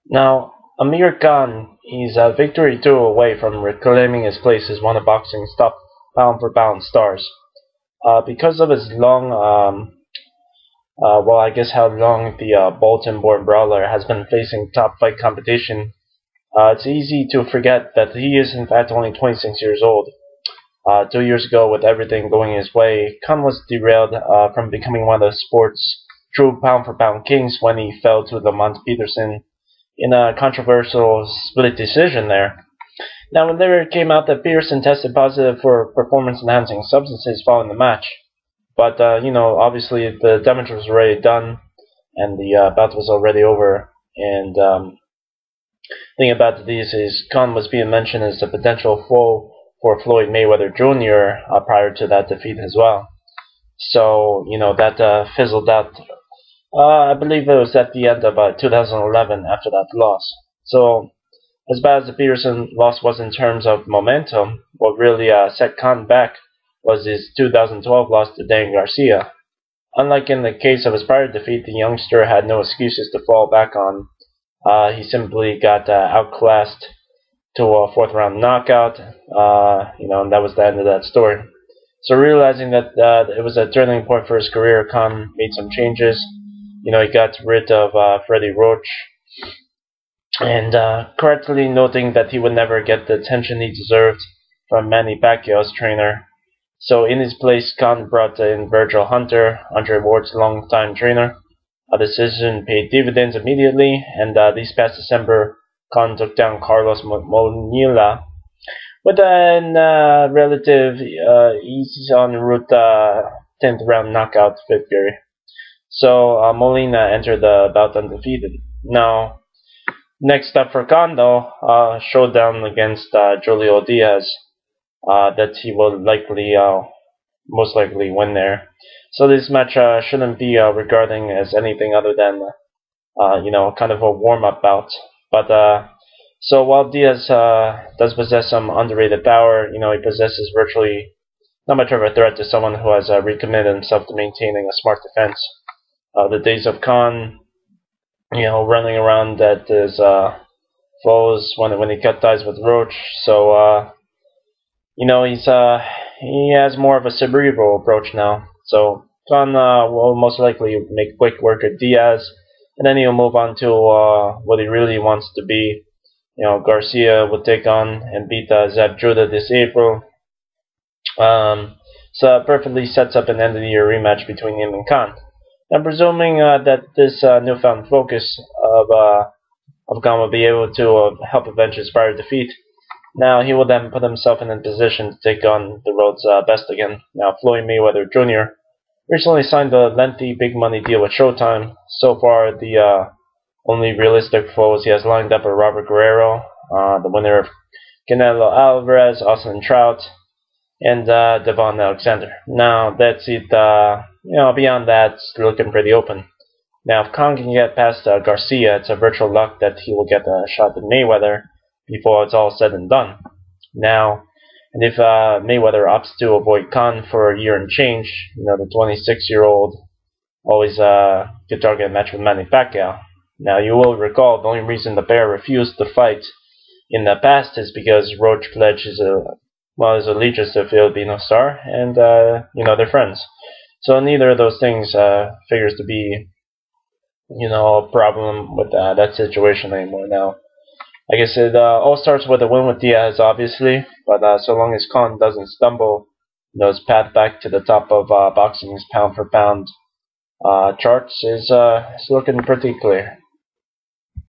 Now, Amir Khan is a victory two away from reclaiming his place as one of boxing's top pound-for-pound stars. Because of his long, well, I guess how long the Bolton-born brawler has been facing top fight competition, it's easy to forget that he is in fact only 26 years old. 2 years ago, with everything going his way, Khan was derailed from becoming one of the sport's true pound-for-pound kings when he fell to Lamont Peterson in a controversial split decision there. Now, when there came out that Peterson tested positive for performance-enhancing substances following the match, but obviously the damage was already done, and the bout was already over. And thing about this is, Khan was being mentioned as a potential foe for Floyd Mayweather Jr. Prior to that defeat as well. So that fizzled out. I believe it was at the end of 2011 after that loss. So as bad as the Peterson loss was in terms of momentum, what really set Khan back was his 2012 loss to Garcia. Unlike in the case of his prior defeat, the youngster had no excuses to fall back on. He simply got outclassed to a fourth round knockout, and that was the end of that story. So realizing that it was a turning point for his career, Khan made some changes. He got rid of Freddie Roach, and correctly noting that he would never get the attention he deserved from Manny Pacquiao's trainer. So in his place, Khan brought in Virgil Hunter, Andre Ward's longtime trainer. A decision paid dividends immediately, and this past December, Khan took down Carlos Monilla with a relative easy en route 10th round knockout victory. So Molina entered the bout undefeated. Now, next up for Khan, though, showdown against Julio Diaz. That he will most likely win there. So this match shouldn't be regarding as anything other than, kind of a warm-up bout. But so while Diaz does possess some underrated power, he possesses virtually not much of a threat to someone who has recommitted himself to maintaining a smart defense. The days of Khan, running around at his foes when he cut ties with Roach. So he has more of a cerebral approach now. So Khan will most likely make quick work of Diaz, and then he'll move on to what he really wants to be. Garcia will take on and beat Zeb Judah this April. So it perfectly sets up an end-of-the-year rematch between him and Khan. I'm presuming that this newfound focus of Khan will be able to help avenge his prior defeat. Now he will then put himself in a position to take on the road's best again. Now Floyd Mayweather Jr. recently signed a lengthy big money deal with Showtime. So far, the only realistic foes he has lined up are Robert Guerrero, the winner of Canelo Alvarez, Austin Trout, and Devon Alexander. Now that's it. Beyond that, it's looking pretty open. Now if Khan can get past Garcia, it's a virtual luck that he will get a shot at Mayweather before it's all said and done. Now, and if Mayweather opts to avoid Khan for a year and change, the 26-year-old always could target a match with Manny Pacquiao. Now, you will recall the only reason the pair refused to fight in the past is because Roach pledged his allegiance to a Filipino star, and they're friends. So neither of those things figures to be a problem with that situation anymore. Now, I guess it all starts with a win with Diaz, obviously, but so long as Khan doesn't stumble, his path back to the top of boxing's pound-for-pound charts is looking pretty clear.